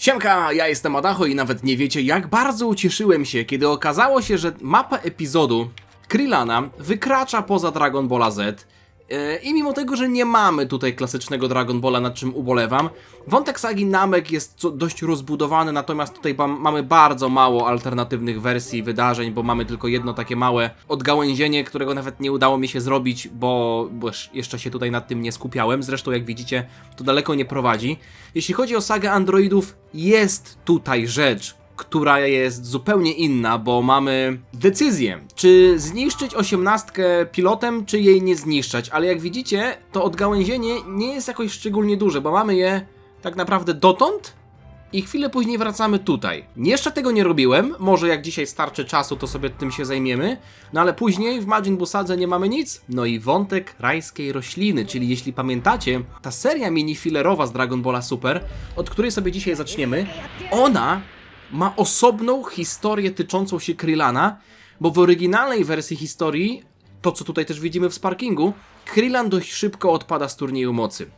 Siemka, ja jestem Adacho i nawet nie wiecie, jak bardzo ucieszyłem się, kiedy okazało się, że mapa epizodu Krillana wykracza poza Dragon Balla Z. I mimo tego, że nie mamy tutaj klasycznego Dragon Balla, nad czym ubolewam, wątek sagi Namek jest dość rozbudowany, natomiast tutaj mamy bardzo mało alternatywnych wersji wydarzeń, bo mamy tylko jedno takie małe odgałęzienie, którego nawet nie udało mi się zrobić, bo jeszcze się tutaj nad tym nie skupiałem. Zresztą jak widzicie, to daleko nie prowadzi. Jeśli chodzi o sagę androidów, jest tutaj rzecz, która jest zupełnie inna, bo mamy decyzję, czy zniszczyć 18 pilotem, czy jej nie zniszczać, ale jak widzicie, to odgałęzienie nie jest jakoś szczególnie duże, bo mamy je tak naprawdę dotąd i chwilę później wracamy tutaj. Jeszcze tego nie robiłem, może jak dzisiaj starczy czasu, to sobie tym się zajmiemy, no ale później w Majin Buu Sadze nie mamy nic. No i wątek rajskiej rośliny, czyli jeśli pamiętacie, ta seria mini-filerowa z Dragon Balla Super, od której sobie dzisiaj zaczniemy, ona ma osobną historię tyczącą się Krillana, bo w oryginalnej wersji historii, to co tutaj też widzimy w Sparkingu, Krillan dość szybko odpada z turnieju mocy.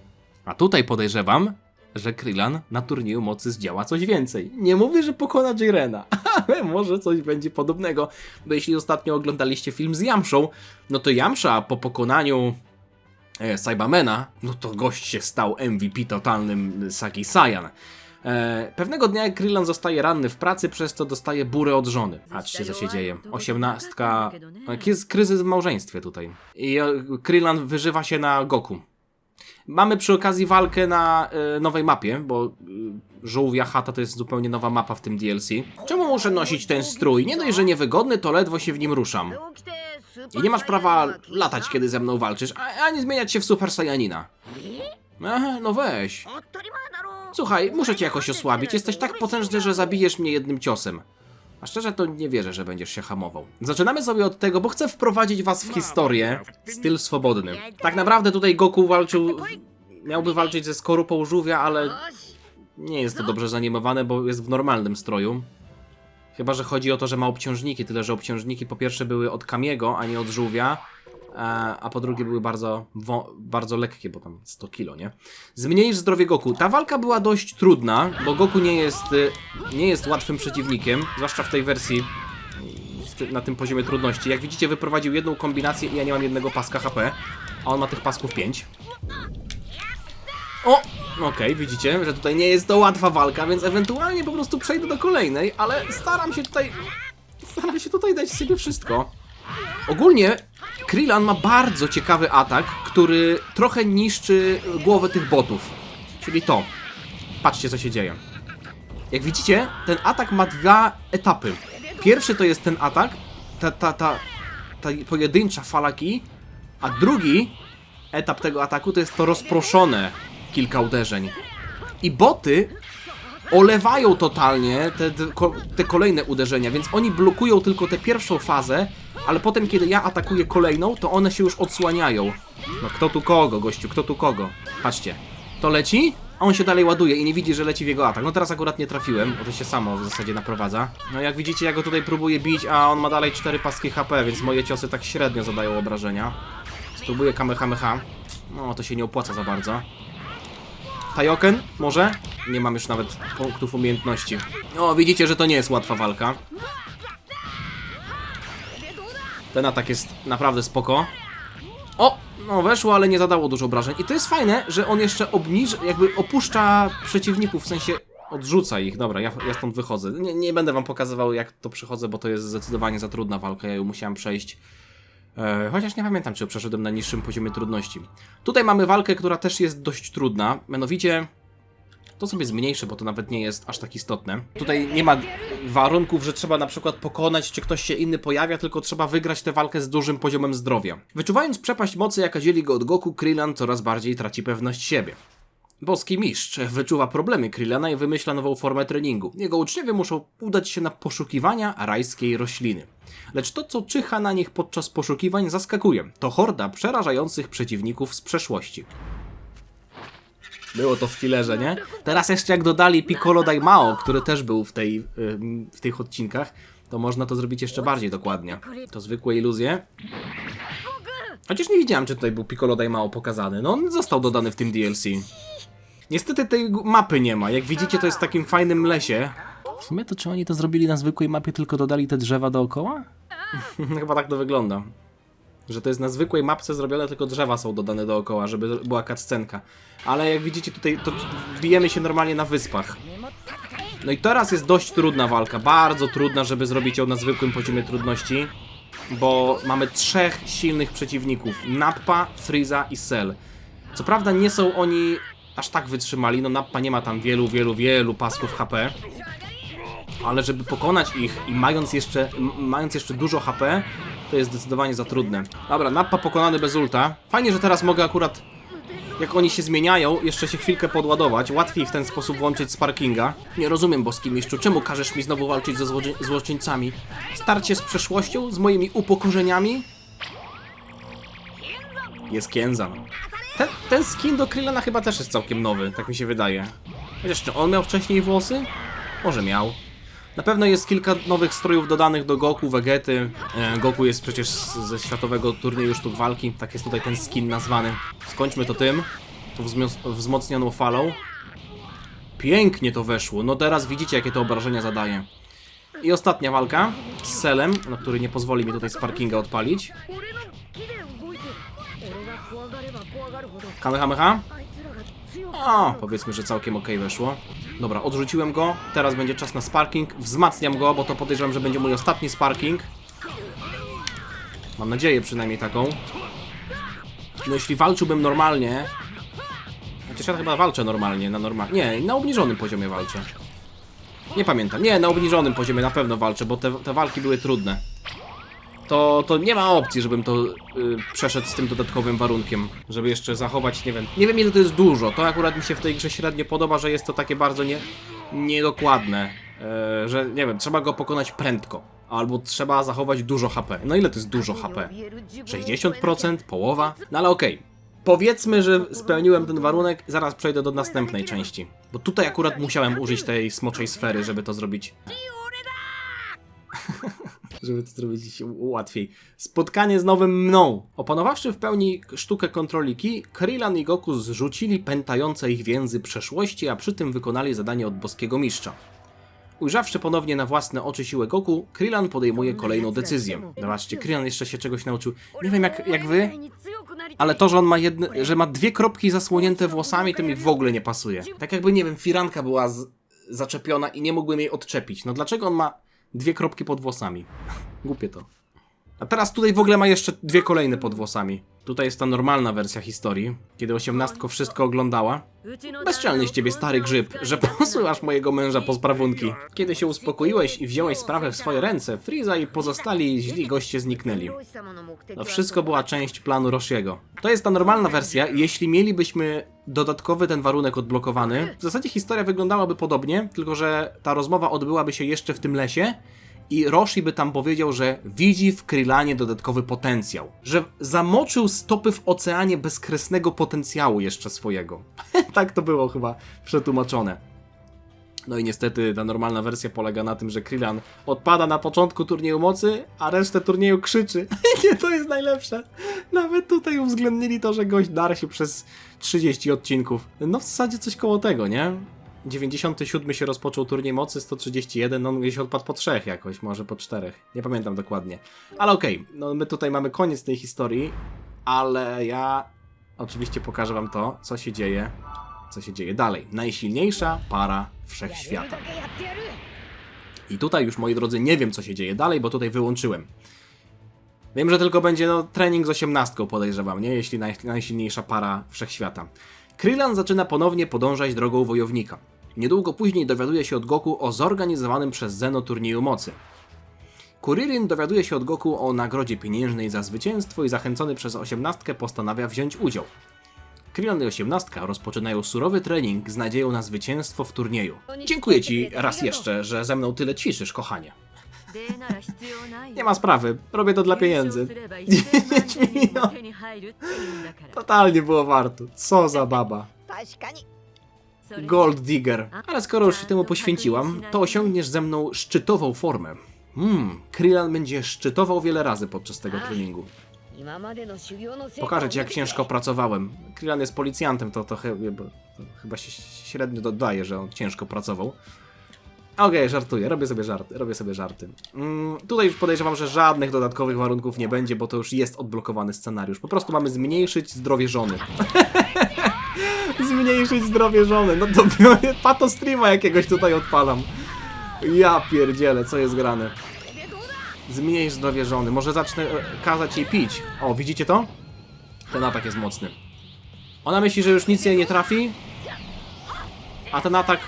A tutaj podejrzewam, że Krillan na turnieju mocy zdziała coś więcej. Nie mówię, że pokona Jirena, ale może coś będzie podobnego, bo jeśli ostatnio oglądaliście film z Yamszą, no to Yamsza po pokonaniu Saibamena, no to gość się stał MVP totalnym sagi Saiyan. Pewnego dnia Krillan zostaje ranny w pracy, przez co dostaje burę od żony. Patrzcie, co się dzieje. 18. Jest kryzys w małżeństwie tutaj. I Krillan wyżywa się na Goku. Mamy przy okazji walkę na nowej mapie, bo Żółwia Chata to jest zupełnie nowa mapa w tym DLC. Czemu muszę nosić ten strój? Nie dość, że niewygodny, to ledwo się w nim ruszam. I nie masz prawa latać, kiedy ze mną walczysz, ani zmieniać się w Super Saiyanina. Aha, no weź. Słuchaj, muszę cię jakoś osłabić. Jesteś tak potężny, że zabijesz mnie jednym ciosem. A szczerze to nie wierzę, że będziesz się hamował. Zaczynamy sobie od tego, bo chcę wprowadzić was w historię. Styl swobodny. Tak naprawdę tutaj Goku miałby walczyć ze skorupą żółwia, ale nie jest to dobrze zanimowane, bo jest w normalnym stroju. Chyba że chodzi o to, że ma obciążniki, tyle że obciążniki po pierwsze były od Kamiego, a nie od żółwia. A po drugie były bardzo lekkie, bo tam 100 kilo, nie? Zmniejsz zdrowie Goku. Ta walka była dość trudna, bo Goku nie jest łatwym przeciwnikiem, zwłaszcza w tej wersji na tym poziomie trudności. Jak widzicie, wyprowadził jedną kombinację i ja nie mam jednego paska HP, a on ma tych pasków 5. O! Okej, widzicie, że tutaj nie jest to łatwa walka, więc ewentualnie po prostu przejdę do kolejnej, ale staram się tutaj dać sobie wszystko. Ogólnie Krillan ma bardzo ciekawy atak, który trochę niszczy głowę tych botów. Czyli to. Patrzcie, co się dzieje. Jak widzicie, ten atak ma dwa etapy. Pierwszy to jest ten atak, ta pojedyncza fala ki, a drugi etap tego ataku to jest to rozproszone kilka uderzeń. I boty olewają totalnie te kolejne uderzenia, więc oni blokują tylko tę pierwszą fazę, ale potem kiedy ja atakuję kolejną, to one się już odsłaniają. No kto tu kogo, gościu, kto tu kogo? Patrzcie, to leci, a on się dalej ładuje i nie widzi, że leci w jego atak. No teraz akurat nie trafiłem, bo to się samo w zasadzie naprowadza. No jak widzicie, ja go tutaj próbuję bić, a on ma dalej 4 paski HP, więc moje ciosy tak średnio zadają obrażenia. Spróbuję Kamehameha. No to się nie opłaca za bardzo. Taioken? Może? Nie mam już nawet punktów umiejętności. O, widzicie, że to nie jest łatwa walka. Ten atak jest naprawdę spoko. O! No weszło, ale nie zadało dużo obrażeń. I to jest fajne, że on jeszcze jakby opuszcza przeciwników, w sensie odrzuca ich. Dobra, ja stąd wychodzę. Nie będę wam pokazywał, jak to przechodzę, bo to jest zdecydowanie za trudna walka. Ja ją musiałem przejść. Chociaż nie pamiętam, czy przeszedłem na niższym poziomie trudności. Tutaj mamy walkę, która też jest dość trudna. Mianowicie, to sobie zmniejszę, bo to nawet nie jest aż tak istotne. Tutaj nie ma warunków, że trzeba na przykład pokonać, czy ktoś się inny pojawia, tylko trzeba wygrać tę walkę z dużym poziomem zdrowia. Wyczuwając przepaść mocy, jaka dzieli go od Goku, Krillan coraz bardziej traci pewność siebie. Boski mistrz wyczuwa problemy Krillana i wymyśla nową formę treningu. Jego uczniowie muszą udać się na poszukiwania rajskiej rośliny. Lecz to, co czyha na nich podczas poszukiwań, zaskakuje. To horda przerażających przeciwników z przeszłości. Było to w filerze, nie? Teraz jeszcze jak dodali Piccolo Daimao, który też był w tych odcinkach, to można to zrobić jeszcze bardziej dokładnie. To zwykłe iluzje. Chociaż nie widziałem, czy tutaj był Piccolo Daimao pokazany. No on został dodany w tym DLC. Niestety tej mapy nie ma. Jak widzicie, to jest w takim fajnym lesie. W sumie to czy oni to zrobili na zwykłej mapie, tylko dodali te drzewa dookoła? Chyba tak to wygląda. Że to jest na zwykłej mapce zrobione, tylko drzewa są dodane dookoła, żeby była cutscenka. Ale jak widzicie tutaj, to bijemy się normalnie na wyspach. No i teraz jest dość trudna walka, bardzo trudna, żeby zrobić ją na zwykłym poziomie trudności. Bo mamy 3 silnych przeciwników, Nappa, Freeza i Cell. Co prawda nie są oni aż tak wytrzymali, no Nappa nie ma tam wielu pasków HP. Ale żeby pokonać ich i mając jeszcze dużo HP, to jest zdecydowanie za trudne. Dobra, Nappa pokonany bez ulta. Fajnie, że teraz mogę akurat, jak oni się zmieniają, jeszcze się chwilkę podładować. Łatwiej w ten sposób włączyć Sparkinga. Nie rozumiem, boski mistrzu, czemu każesz mi znowu walczyć ze złoczyńcami? Starcie z przeszłością? Z moimi upokorzeniami? Jest Kenzan. Ten skin do Krillana chyba też jest całkiem nowy, tak mi się wydaje. Chociaż czy on miał wcześniej włosy? Może miał. Na pewno jest kilka nowych strojów dodanych do Goku, Vegety. Goku jest przecież ze światowego turnieju sztuk walki. Tak jest tutaj ten skin nazwany. Skończmy to tym. To wzmocnioną falą. Pięknie to weszło. No teraz widzicie, jakie to obrażenia zadaje. I ostatnia walka z Cellem, na który nie pozwoli mi tutaj Sparkinga odpalić. Kamehameha. O, powiedzmy, że całkiem okej weszło. Dobra, odrzuciłem go. Teraz będzie czas na Sparking. Wzmacniam go, bo to podejrzewam, że będzie mój ostatni Sparking. Mam nadzieję przynajmniej taką. No jeśli walczyłbym normalnie... Chociaż ja chyba walczę normalnie, Nie, na obniżonym poziomie walczę. Nie pamiętam. Nie, na obniżonym poziomie na pewno walczę, bo te walki były trudne. To nie ma opcji, żebym to przeszedł z tym dodatkowym warunkiem. Żeby jeszcze zachować, nie wiem ile to jest dużo. To akurat mi się w tej grze średnio podoba, że jest to takie bardzo niedokładne. Że, nie wiem, trzeba go pokonać prędko. Albo trzeba zachować dużo HP. No ile to jest dużo HP? 60%? Połowa? No ale okej. Powiedzmy, że spełniłem ten warunek, zaraz przejdę do następnej części. Bo tutaj akurat musiałem użyć tej smoczej sfery, żeby to zrobić. Żeby to zrobić łatwiej. Spotkanie z nowym mną. Opanowawszy w pełni sztukę kontroli Ki, Krillan i Goku zrzucili pętające ich więzy przeszłości, a przy tym wykonali zadanie od boskiego mistrza. Ujrzawszy ponownie na własne oczy siłę Goku, Krillan podejmuje kolejną decyzję. Zobaczcie, Krillan jeszcze się czegoś nauczył. Nie wiem jak wy, ale to, że on ma że ma 2 kropki zasłonięte włosami, to mi w ogóle nie pasuje. Tak jakby, nie wiem, firanka była zaczepiona i nie mógłbym jej odczepić. No dlaczego on ma 2 kropki pod włosami? Głupie to. A teraz tutaj w ogóle ma jeszcze 2 kolejne pod włosami. Tutaj jest ta normalna wersja historii, kiedy 18 wszystko oglądała. Bezczelny z ciebie stary grzyb, że posyłasz mojego męża po sprawunki. Kiedy się uspokoiłeś i wziąłeś sprawę w swoje ręce, Freeza i pozostali źli goście zniknęli. To wszystko była część planu Roshiego. To jest ta normalna wersja, jeśli mielibyśmy dodatkowy ten warunek odblokowany. W zasadzie historia wyglądałaby podobnie, tylko że ta rozmowa odbyłaby się jeszcze w tym lesie. I Roshi by tam powiedział, że widzi w Krillanie dodatkowy potencjał. Że zamoczył stopy w oceanie bezkresnego potencjału jeszcze swojego. Tak to było chyba przetłumaczone. No i niestety ta normalna wersja polega na tym, że Krillan odpada na początku turnieju mocy, a resztę turnieju krzyczy. Nie, to jest najlepsze. Nawet tutaj uwzględnili to, że gość darł się przez 30 odcinków. No w zasadzie coś koło tego, nie? 97 się rozpoczął turniej mocy, 131, no gdzieś odpadł po 3 jakoś, może po 4. Nie pamiętam dokładnie. Ale okej, no my tutaj mamy koniec tej historii, ale ja oczywiście pokażę wam to, co się dzieje dalej. Najsilniejsza para wszechświata. I tutaj już, moi drodzy, nie wiem, co się dzieje dalej, bo tutaj wyłączyłem. Wiem, że tylko będzie trening z 18, podejrzewam, nie? Jeśli najsilniejsza para wszechświata. Krillan zaczyna ponownie podążać drogą wojownika. Niedługo później dowiaduje się od Goku o zorganizowanym przez Zeno turnieju mocy. Kuririn dowiaduje się od Goku o nagrodzie pieniężnej za zwycięstwo i zachęcony przez 18 postanawia wziąć udział. Krillan i 18 rozpoczynają surowy trening z nadzieją na zwycięstwo w turnieju. Dziękuję ci raz jeszcze, że ze mną tyle ćwiczysz, kochanie. Nie ma sprawy, robię to dla pieniędzy. 10 milionów. Totalnie było warto. Co za baba. Gold Digger. Ale skoro już się temu poświęciłam, to osiągniesz ze mną szczytową formę. Krillan będzie szczytował wiele razy podczas tego treningu. Pokażę ci, jak ciężko pracowałem. Krillan jest policjantem, to chyba się średnio dodaje, że on ciężko pracował. Okej, żartuję, robię sobie żarty. Tutaj już podejrzewam, że żadnych dodatkowych warunków nie będzie, bo to już jest odblokowany scenariusz. Po prostu mamy zmniejszyć zdrowie żony. Zmniejszyć zdrowie żony. No to pato streama jakiegoś tutaj odpalam. Ja pierdzielę, co jest grane. Zmniejsz zdrowie żony. Może zacznę kazać jej pić. O, widzicie to? Ten atak jest mocny. Ona myśli, że już nic jej nie trafi. A ten atak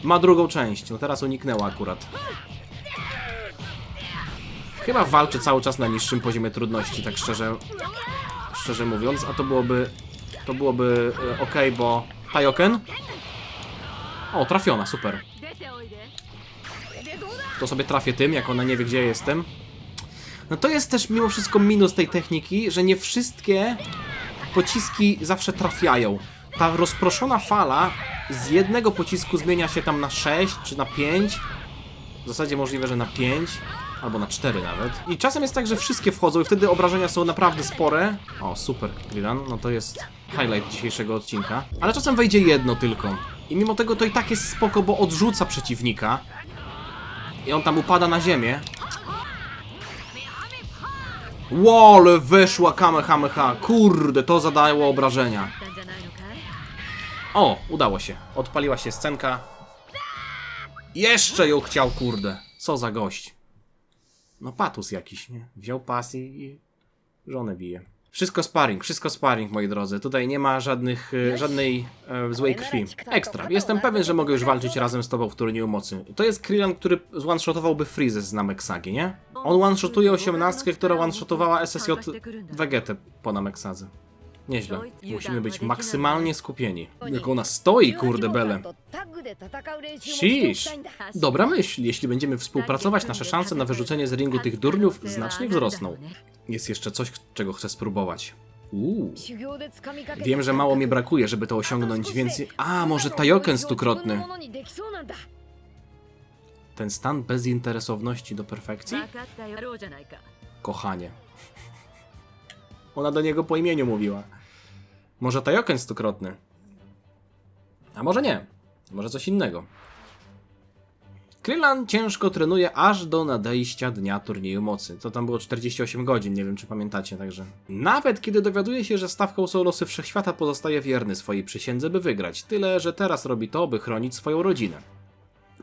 ma drugą część. No teraz uniknęła akurat. Chyba walczy cały czas na niższym poziomie trudności, tak szczerze mówiąc. A to byłoby ok, bo Taioken. O, trafiona, super. To sobie trafię tym, jak ona nie wie, gdzie ja jestem. No to jest też mimo wszystko minus tej techniki, że nie wszystkie pociski zawsze trafiają. Ta rozproszona fala z jednego pocisku zmienia się tam na 6 czy na 5. W zasadzie możliwe, że na 5 albo na 4 nawet. I czasem jest tak, że wszystkie wchodzą i wtedy obrażenia są naprawdę spore. O, super, Krillan. No to jest highlight dzisiejszego odcinka. Ale czasem wejdzie jedno tylko. I mimo tego to i tak jest spoko, bo odrzuca przeciwnika. I on tam upada na ziemię. Łole, weszła Kamehameha. Kurde, to zadało obrażenia. O, udało się. Odpaliła się scenka. Jeszcze ją chciał, kurde. Co za gość. No patus jakiś, nie? Wziął pas i żonę bije. Wszystko sparring, moi drodzy. Tutaj nie ma żadnej złej krwi. Ekstra. Jestem pewien, że mogę już walczyć razem z tobą w turnieju mocy. To jest Krillan, który one-shotowałby Freezę z Nameksagi, nie? On one-shotuje 18, która one-shotowała SSJ Vegetę po Nameksadze. Nieźle. Musimy być maksymalnie skupieni. Jak ona stoi, kurde bele. Shish. Dobra myśl. Jeśli będziemy współpracować, nasze szanse na wyrzucenie z ringu tych durniów znacznie wzrosną. Jest jeszcze coś, czego chcę spróbować. Wiem, że mało mi brakuje, żeby to osiągnąć, więc... A, może Taioken stukrotny. Ten stan bezinteresowności do perfekcji? Kochanie. Ona do niego po imieniu mówiła. Może Taioken stukrotny. A może nie. Może coś innego. Krillan ciężko trenuje aż do nadejścia dnia turnieju mocy. To tam było 48 godzin, nie wiem czy pamiętacie, także... Nawet kiedy dowiaduje się, że stawką są losy wszechświata, pozostaje wierny swojej przysiędze, by wygrać. Tyle, że teraz robi to, by chronić swoją rodzinę.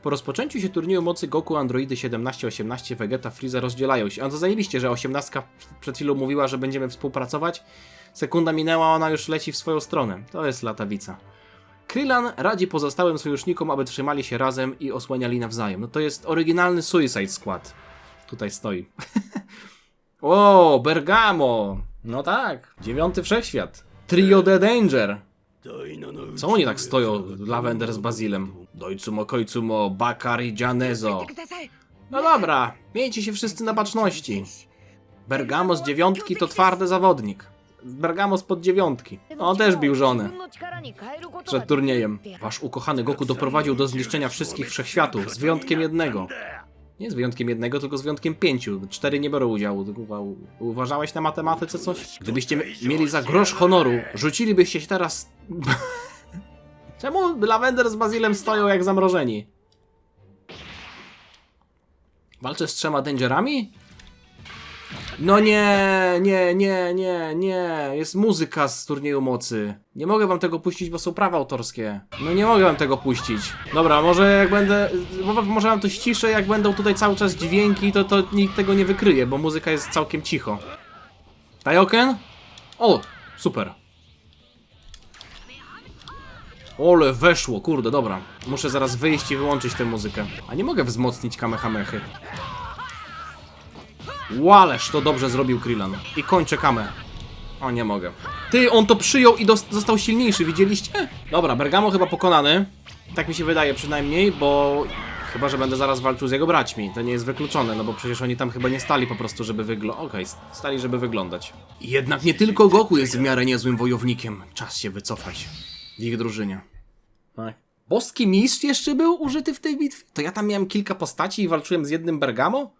Po rozpoczęciu się turnieju mocy Goku, Androidy 17, 18, Vegeta, Freeza rozdzielają się. A to zajebiście, że 18 przed chwilą mówiła, że będziemy współpracować. Sekunda minęła, ona już leci w swoją stronę. To jest latawica. Krillan radzi pozostałym sojusznikom, aby trzymali się razem i osłaniali nawzajem. No to jest oryginalny Suicide Squad. Tutaj stoi. O, Bergamo! No tak, 9. wszechświat. Trio The Danger. Co oni tak stoją, Lavender z Bazilem? Dojcumo, kojcumo, Bakari, Janezo. No dobra, miejcie się wszyscy na baczności. Bergamo z 9 to twardy zawodnik. Bergamo spod 9. On też bił żonę. Przed turniejem. Wasz ukochany Goku doprowadził do zniszczenia wszystkich wszechświatów, z wyjątkiem jednego. Nie z wyjątkiem jednego, tylko z wyjątkiem 5. 4 nie biorą udziału. Uważałeś na matematyce coś? Gdybyście mieli za grosz honoru, rzucilibyście się teraz... Czemu Lavender z Bazilem stoją jak zamrożeni? Walczę z 3 Dangerami? No nie. Jest muzyka z turnieju mocy. Nie mogę wam tego puścić, bo są prawa autorskie. No nie mogę wam tego puścić. Dobra, może wam to ściszę, jak będą tutaj cały czas dźwięki, to nikt tego nie wykryje, bo muzyka jest całkiem cicho. Taioken? O, super. Ole, weszło, kurde, dobra. Muszę zaraz wyjść i wyłączyć tę muzykę. A nie mogę wzmocnić Kamehamechy. Łależ to dobrze zrobił Krillan. I kończę kamę. O, nie mogę. Ty, on to przyjął i został silniejszy, widzieliście? Dobra, Bergamo chyba pokonany. Tak mi się wydaje przynajmniej, bo... Chyba, że będę zaraz walczył z jego braćmi. To nie jest wykluczone, no bo przecież oni tam chyba nie stali po prostu, żeby wyglądać. Okej, stali, żeby wyglądać. Jednak nie tylko Goku jest w miarę niezłym wojownikiem. Czas się wycofać. W ich drużynie. Tak. Boski mistrz jeszcze był użyty w tej bitwie? To ja tam miałem kilka postaci i walczyłem z jednym Bergamo?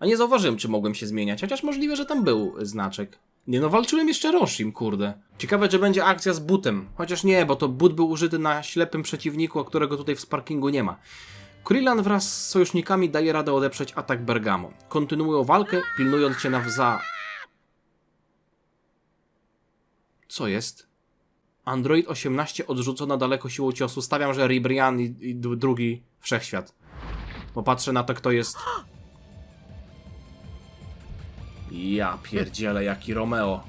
A nie zauważyłem, czy mogłem się zmieniać, chociaż możliwe, że tam był znaczek. Nie no, walczyłem jeszcze Roshim, kurde. Ciekawe, czy będzie akcja z butem. Chociaż nie, bo to but był użyty na ślepym przeciwniku, a którego tutaj w sparkingu nie ma. Krillan wraz z sojusznikami daje radę odeprzeć atak Bergamo. Kontynuują walkę, pilnując się Co jest? Android 18 odrzucona daleko siłą ciosu. Stawiam, że Ribrianne i drugi wszechświat. Bo patrzę na to, kto jest... Ja pierdzielę, jaki Romeo.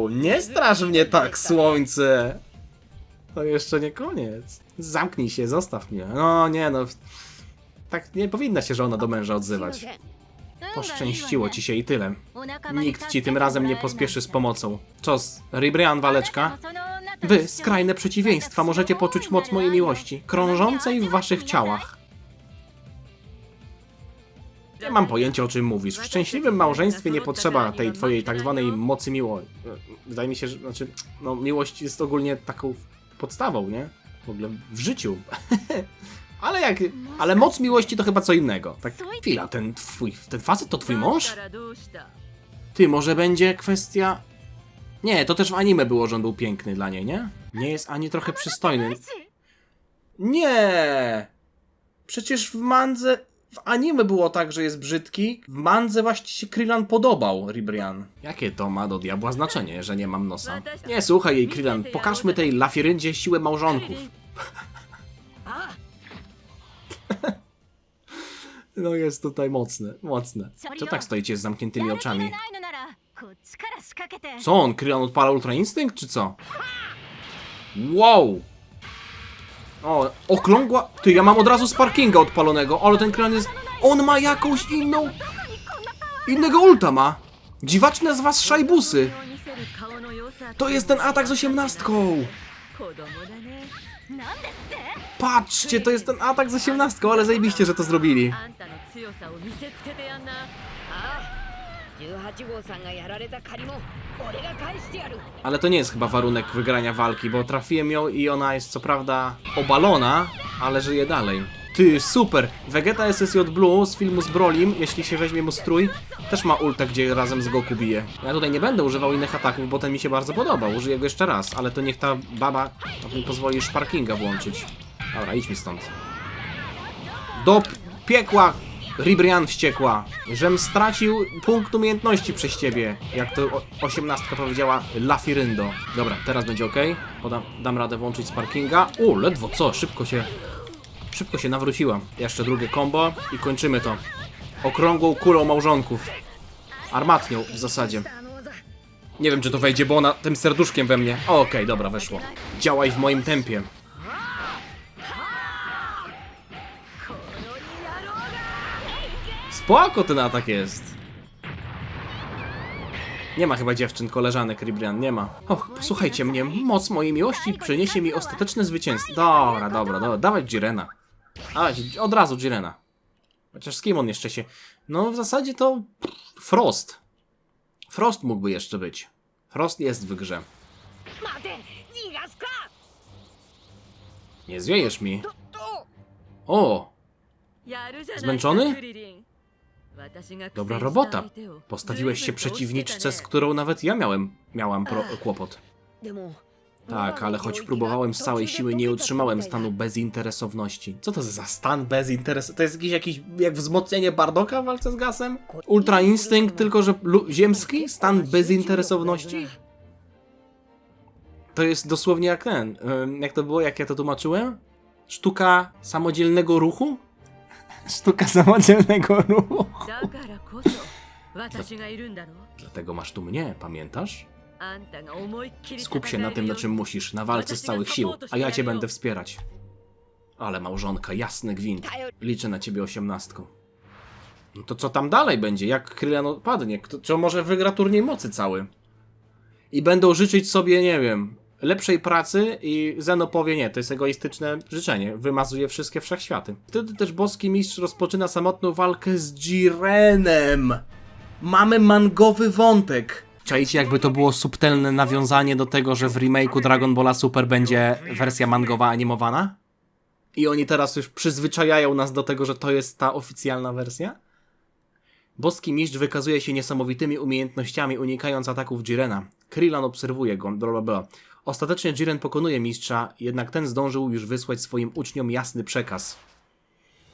Nie straż mnie tak, słońce. To jeszcze nie koniec. Zamknij się, zostaw mnie. No nie no. Tak nie powinna się żona do męża odzywać. Poszczęściło ci się i tyle. Nikt ci tym razem nie pospieszy z pomocą. Czos, Ribrianne, waleczka. Wy, skrajne przeciwieństwa, możecie poczuć moc mojej miłości, krążącej w waszych ciałach. Nie mam pojęcia, o czym mówisz. W szczęśliwym małżeństwie nie potrzeba tej twojej tak zwanej mocy miłości. Wydaje mi się, że no, miłość jest ogólnie taką podstawą, nie? W ogóle w życiu. Ale moc miłości to chyba co innego. Tak, chwila, ten facet to twój mąż? Ty, może będzie kwestia... Nie, to też w anime było, że on był piękny dla niej, nie? Nie jest ani trochę przystojny. Nie! Przecież w mandze... W anime było tak, że jest brzydki. W mandze właśnie się Krillan podobał, Ribrianne. Jakie to ma do diabła znaczenie, że nie mam nosa? Nie, słuchaj jej, Krillan. Pokażmy tej Lafiryndzie siłę małżonków. No jest tutaj mocne. Co tak stoicie z zamkniętymi oczami? Co on, Krillan odpala Ultra Instynkt, czy co? Wow! O, okrągła... Ty, ja mam od razu Sparkinga odpalonego, ale ten Krillan jest... On ma jakąś inną... Innego ulta ma. Dziwaczne z was szajbusy. To jest ten atak z 18. Patrzcie, to jest ten atak z 18, ale zajebiście, że to zrobili. Ale to nie jest chyba warunek wygrania walki, bo trafiłem ją i ona jest co prawda obalona, ale żyje dalej. Ty, super! Vegeta SSJ Blue z filmu z Brolim, jeśli się weźmie mu strój, też ma ultę, gdzie razem z Goku bije. Ja tutaj nie będę używał innych ataków, bo ten mi się bardzo podobał. Użyję go jeszcze raz, ale to niech ta baba mi pozwoli Sparkinga włączyć. Dobra, idź mi stąd. Do piekła! Ribrianne wściekła, żem stracił punkt umiejętności przez ciebie, jak to 18 powiedziała Lafiryndo. Dobra, teraz będzie ok. Dam radę włączyć Sparkinga. Ledwo co, szybko się nawróciłam. Jeszcze drugie combo i kończymy to. Okrągłą kulą małżonków. Armatnią w zasadzie. Nie wiem, czy to wejdzie, bo ona tym serduszkiem we mnie. Okej, dobra, weszło. Działaj w moim tempie. Spoko ten atak jest. Nie ma chyba dziewczyn, koleżanek Ribrianne, nie ma. Och, posłuchajcie mnie, moc mojej miłości przyniesie mi ostateczne zwycięstwo. Dobra, dawać Jirena. Od razu Jirena. Chociaż z kim on jeszcze się... No w zasadzie to... Frost. Frost mógłby jeszcze być. Frost jest w grze. Nie zwiejesz mi. O! Zmęczony? Dobra robota. Postawiłeś się przeciwniczce, z którą nawet ja miałam kłopot. Tak, ale choć próbowałem z całej siły, nie utrzymałem stanu bezinteresowności. Co to za stan bezinteresowności? To jest jakiś jak wzmocnienie Bardoka w walce z gasem? Ultra Instynkt, tylko że ziemski? Stan bezinteresowności? To jest dosłownie jak ten. Jak to było, jak ja to tłumaczyłem? Sztuka samodzielnego ruchu? Sztuka samodzielnego ruchu. Dlatego masz tu mnie, pamiętasz? Skup się na tym, na czym musisz, na walce z całych sił, a ja cię będę wspierać. Ale małżonka, jasny gwint. Liczę na ciebie 18. No to co tam dalej będzie? Jak Krillan padnie? Czy może wygra turniej mocy cały? I będą życzyć sobie, nie wiem, lepszej pracy i Zeno powie nie, to jest egoistyczne życzenie. Wymazuje wszystkie wszechświaty. Wtedy też boski mistrz rozpoczyna samotną walkę z Jirenem. Mamy mangowy wątek. Czajcie, jakby to było subtelne nawiązanie do tego, że w remake'u Dragon Balla Super będzie wersja mangowa animowana? I oni teraz już przyzwyczajają nas do tego, że to jest ta oficjalna wersja? Boski mistrz wykazuje się niesamowitymi umiejętnościami, unikając ataków Jirena. Krillan obserwuje go, blablabla. Ostatecznie Jiren pokonuje mistrza, jednak ten zdążył już wysłać swoim uczniom jasny przekaz.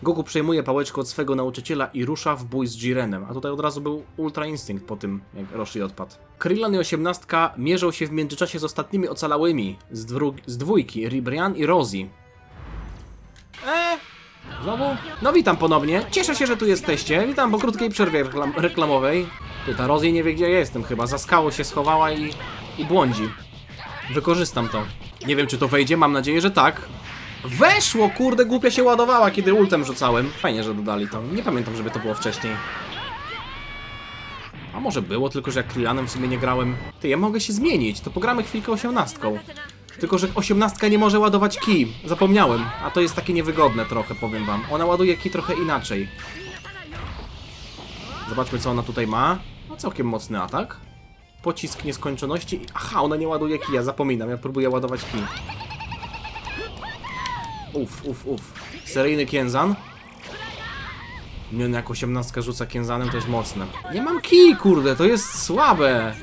Goku przejmuje pałeczkę od swego nauczyciela i rusza w bój z Jirenem. A tutaj od razu był Ultra Instynkt po tym, jak Roshi odpadł. Krillan i 18 mierzą się w międzyczasie z ostatnimi ocalałymi z dwójki, Ribrianne i Rosie. Znowu? No witam ponownie. Cieszę się, że tu jesteście. Witam po krótkiej przerwie reklamowej. Ty, ta Rosie nie wie, gdzie ja jestem chyba. Za skałą się schowała i błądzi. Wykorzystam to. Nie wiem, czy to wejdzie. Mam nadzieję, że tak. Weszło! Kurde, głupia się ładowała, kiedy ultem rzucałem. Fajnie, że dodali to. Nie pamiętam, żeby to było wcześniej. A może było, tylko że jak Krillanem w sumie nie grałem. Ty, ja mogę się zmienić. To pogramy chwilkę 18. Tylko że 18 nie może ładować kij. Zapomniałem. A to jest takie niewygodne trochę, powiem wam. Ona ładuje kij trochę inaczej. Zobaczmy, co ona tutaj ma. No całkiem mocny atak. Pocisk nieskończoności. Aha, ona nie ładuje kija, zapominam. Ja próbuję ładować kij. Uff. Seryjny Kienzan. Nie, jak 18 rzuca Kienzanem, to jest mocne. Nie mam kij, kurde, to jest słabe.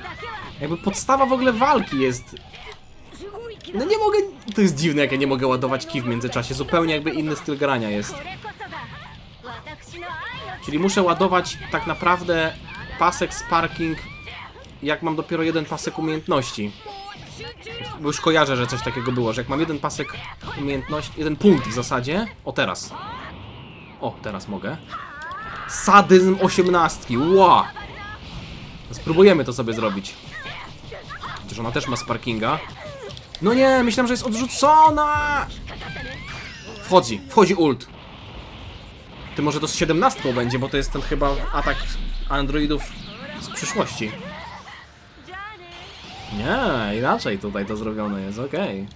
Jakby podstawa w ogóle walki jest... No nie mogę... To jest dziwne, jak ja nie mogę ładować kij w międzyczasie. Zupełnie jakby inny styl grania jest. Czyli muszę ładować tak naprawdę pasek sparking, jak mam dopiero jeden pasek umiejętności. Bo już kojarzę, że coś takiego było, że jak mam jeden pasek umiejętności, jeden punkt w zasadzie. O, teraz. O, teraz mogę. Sadyzm 18. Ła! Spróbujemy to sobie zrobić. Chociaż ona też ma sparkinga. No nie, myślałem, że jest odrzucona! Wchodzi ult. Ty, może to z 17 będzie, bo to jest ten chyba atak androidów z przyszłości. Nie, inaczej tutaj to zrobione jest, okej.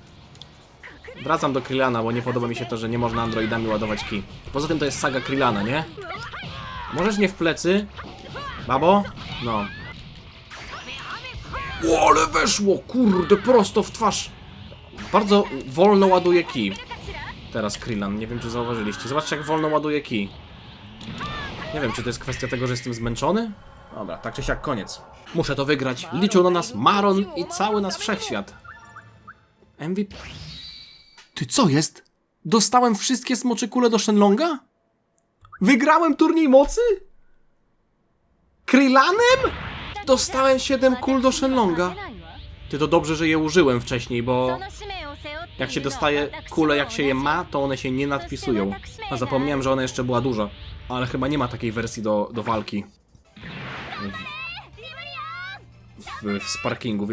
Wracam do Krillana, bo nie podoba mi się to, że nie można androidami ładować kij. Poza tym to jest saga Krillana, nie? Możesz nie w plecy? Babo? No. O, ale weszło, kurde, prosto w twarz. Bardzo wolno ładuje kij. Teraz Krillan, nie wiem, czy zauważyliście. Zobaczcie, jak wolno ładuje kij. Nie wiem, czy to jest kwestia tego, że jestem zmęczony? Dobra, tak czy siak, koniec. Muszę to wygrać. Liczą na nas Maron i cały nas wszechświat. MVP... Ty, co jest? Dostałem wszystkie smocze kule do Shenlonga? Wygrałem turniej mocy? Krillanem? Dostałem 7 kul do Shenlonga. Ty, to dobrze, że je użyłem wcześniej, bo... Jak się dostaje kule, jak się je ma, to one się nie nadpisują. A zapomniałem, że ona jeszcze była duża. Ale chyba nie ma takiej wersji do walki. W sparkingu,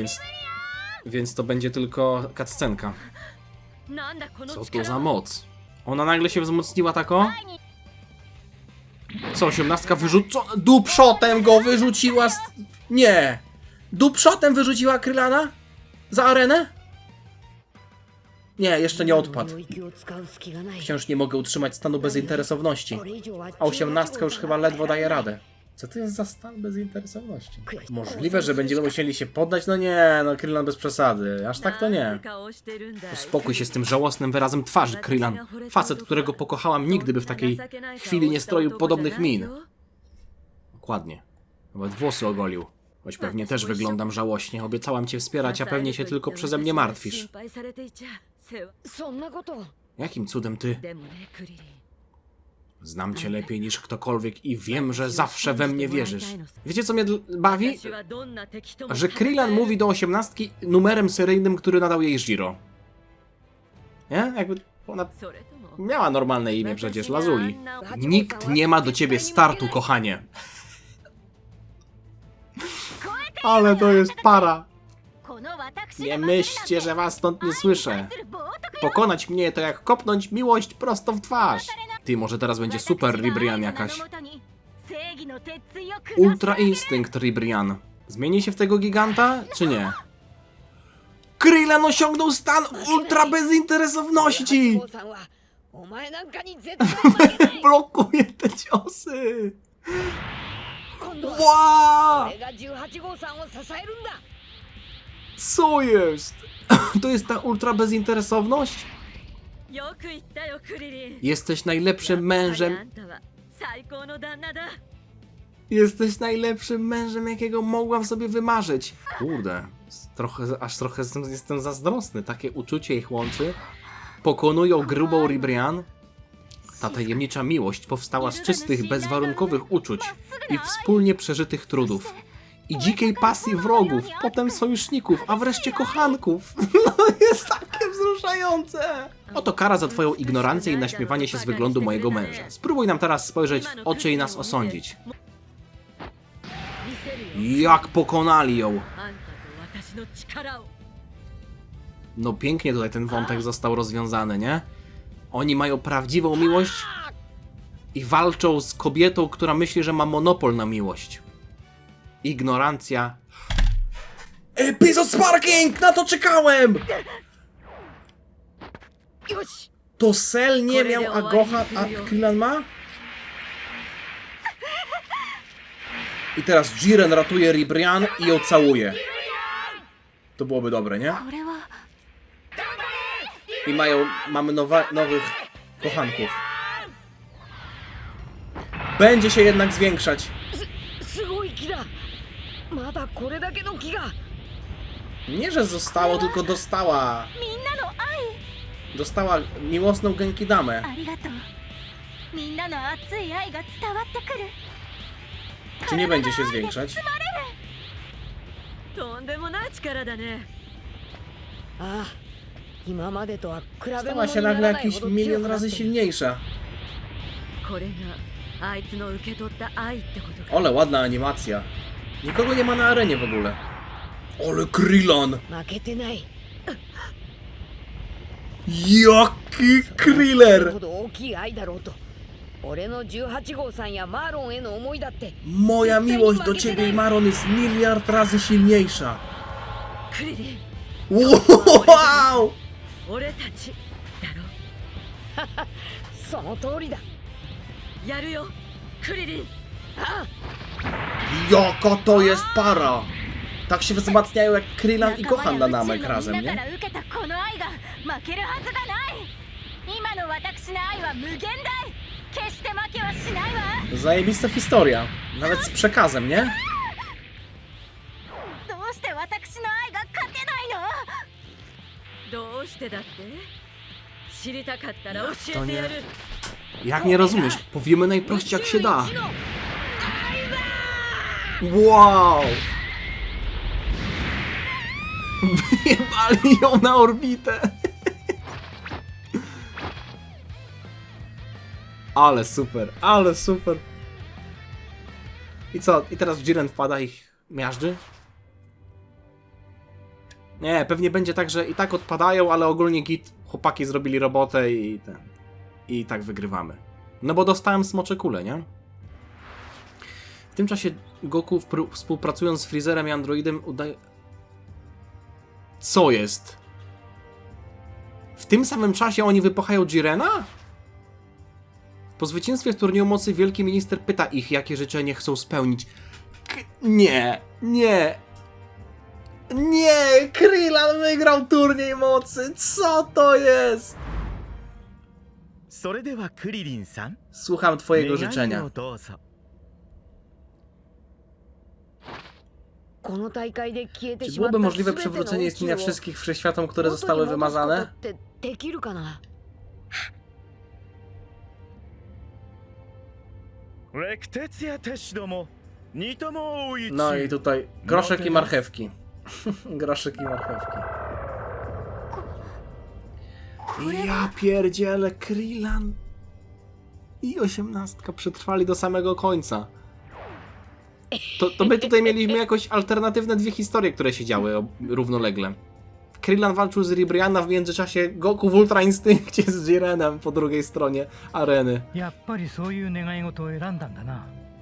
więc to będzie tylko cutscenka. Co to za moc? Ona nagle się wzmocniła tako? Co, 18 wyrzuca... Dupshotem go wyrzuciła z... Nie! Dupshotem wyrzuciła Krillana? Za arenę? Nie, jeszcze nie odpadł. Wciąż nie mogę utrzymać stanu bezinteresowności. A 18 już chyba ledwo daje radę. Co to jest za stan bezinteresowności? Możliwe, że będziemy musieli się poddać? No nie, no Krillan bez przesady. Aż tak to nie. Uspokój się z tym żałosnym wyrazem twarzy, Krillan. Facet, którego pokochałam, nigdy by w takiej chwili nie stroił podobnych min. Dokładnie. Nawet włosy ogolił. Choć pewnie też wyglądam żałośnie. Obiecałam cię wspierać, a pewnie się tylko przeze mnie martwisz. Jakim cudem ty? Znam cię lepiej niż ktokolwiek i wiem, że zawsze we mnie wierzysz. Wiecie, co mnie bawi? Że Krillan mówi do 18 numerem seryjnym, który nadał jej Jiro. Nie? Jakby ona miała normalne imię przecież, Lazuli. Nikt nie ma do ciebie startu, kochanie. Ale to jest para. Nie myślcie, że was stąd nie słyszę. Pokonać mnie to jak kopnąć miłość prosto w twarz. Ty, może teraz będzie super Ribrianne jakaś. Ultra Instynkt Ribrianne. Zmieni się w tego giganta, czy nie? Krillan osiągnął stan ultra bezinteresowności! Blokuje te ciosy! Wow! Co jest? To jest ta ultra bezinteresowność? Jesteś najlepszym mężem. Jesteś najlepszym mężem, jakiego mogłam sobie wymarzyć. Kurde, aż trochę jestem zazdrosny. Takie uczucie ich łączy. Pokonują grubą Ribrianne. Ta tajemnicza miłość powstała z czystych, bezwarunkowych uczuć i wspólnie przeżytych trudów. I dzikiej pasji wrogów, potem sojuszników, a wreszcie kochanków. No jest takie wzruszające. Oto kara za twoją ignorancję i naśmiewanie się z wyglądu mojego męża. Spróbuj nam teraz spojrzeć w oczy i nas osądzić. Jak pokonali ją! No pięknie tutaj ten wątek został rozwiązany, nie? Oni mają prawdziwą miłość i walczą z kobietą, która myśli, że ma monopol na miłość. Ignorancja. Epizod Sparking! Na to czekałem! To Cell nie miał, a Gohan, a Krillin ma? I teraz Jiren ratuje Ribrianne i ją całuje. To byłoby dobre, nie? I mamy nowych kochanków. Będzie się jednak zwiększać. Nie, że zostało, tylko dostała. Dostała miłosną Genkidamę. Czy nie będzie się zwiększać? Stała się nagle jakiś milion razy silniejsza. Ale ładna animacja. Nikogo nie ma na arenie w ogóle. Ale Krillin! Jaki Kriller! Moja miłość do ciebie i Maron jest miliard razy silniejsza. Wow! Jaka to jest para! Tak się wzmacniają jak Krillin i Gohan na namek razem, nie? Zajebista historia. Nawet z przekazem, nie? To nie... Jak nie rozumiesz? Powiemy najprościej jak się da. Wow! Wyjebali ją na orbitę. Ale super, ale super. I co? I teraz Jiren wpada ich miażdży? Nie, pewnie będzie tak, że i tak odpadają, ale ogólnie git, chłopaki zrobili robotę i ten. I tak wygrywamy. No bo dostałem smocze kule, nie? W tym czasie Goku współpracując z Freezerem i Androidem udaje... Co jest? W tym samym czasie oni wypychają Jirena? Po zwycięstwie w turnieju mocy Wielki Minister pyta ich, jakie życzenie chcą spełnić. Nie, nie. Nie, Krillin wygrał turniej mocy. Co to jest? Słucham twojego życzenia. Czy byłoby możliwe przywrócenie istnienia wszystkich wszechświatom, które zostały wymazane? No i tutaj groszek i marchewki. Groszek i marchewki. Ja pierdzielę, Krillin i 18 przetrwali do samego końca. To my tutaj mieliśmy jakoś alternatywne dwie historie, które się działy równolegle. Krillin walczył z Ribrianne, a w międzyczasie Goku w Ultra Instynkcie z Jirenem po drugiej stronie areny.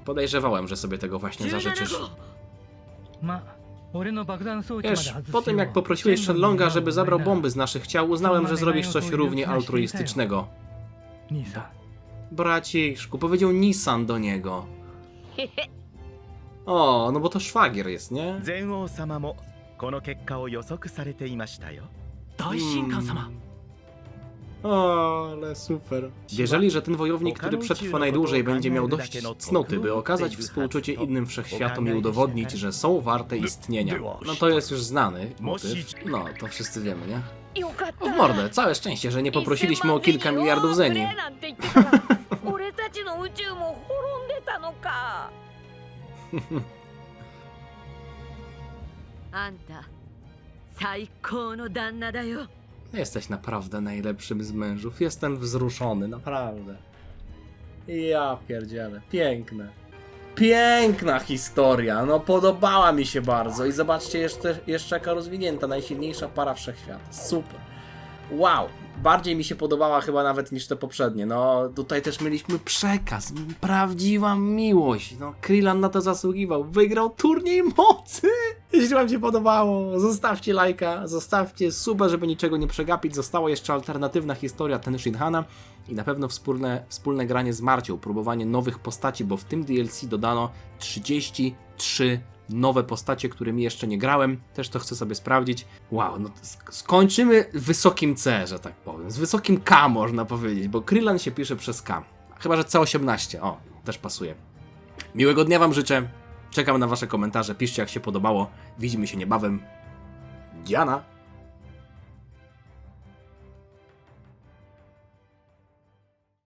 Podejrzewałem, że sobie tego właśnie zażyczysz. Wiesz, po tym jak poprosiłeś Shenlonga, żeby zabrał bomby z naszych ciał, uznałem, że zrobisz coś równie altruistycznego. Braciszku, powiedział Nissan do niego. O, no bo to szwagier jest, nie? O, ale super. Wierzyli, że ten wojownik, który przetrwa najdłużej, będzie miał dość cnoty, by okazać współczucie innym wszechświatom i udowodnić, że są warte istnienia. No to jest już znany motyw. No, to wszyscy wiemy, nie? O, w mordę, całe szczęście, że nie poprosiliśmy o kilka miliardów zeni. 俺たちの宇宙も滅んでたのか。あんた最高の旦那だよ。 Jesteś naprawdę najlepszym z mężów. Jestem wzruszony, naprawdę. Ja pierdzielę. Piękne. Piękna historia. No podobała mi się bardzo. I zobaczcie, jeszcze jaka rozwinięta. Najsilniejsza para wszechświata. Super. Wow. Bardziej mi się podobała chyba nawet niż te poprzednie. No tutaj też mieliśmy przekaz. Prawdziwa miłość. No Krylan na to zasługiwał. Wygrał turniej mocy. Jeśli wam się podobało, zostawcie lajka, zostawcie suba, żeby niczego nie przegapić. Została jeszcze alternatywna historia Ten Shinhana i na pewno wspólne granie z Marcią, próbowanie nowych postaci, bo w tym DLC dodano 33 nowe postacie, którymi jeszcze nie grałem. Też to chcę sobie sprawdzić. Wow, no skończymy w wysokim C, że tak powiem. Z wysokim K można powiedzieć, bo Krylan się pisze przez K. Chyba, że C18. O, też pasuje. Miłego dnia wam życzę. Czekam na wasze komentarze. Piszcie, jak się podobało. Widzimy się niebawem. Diana.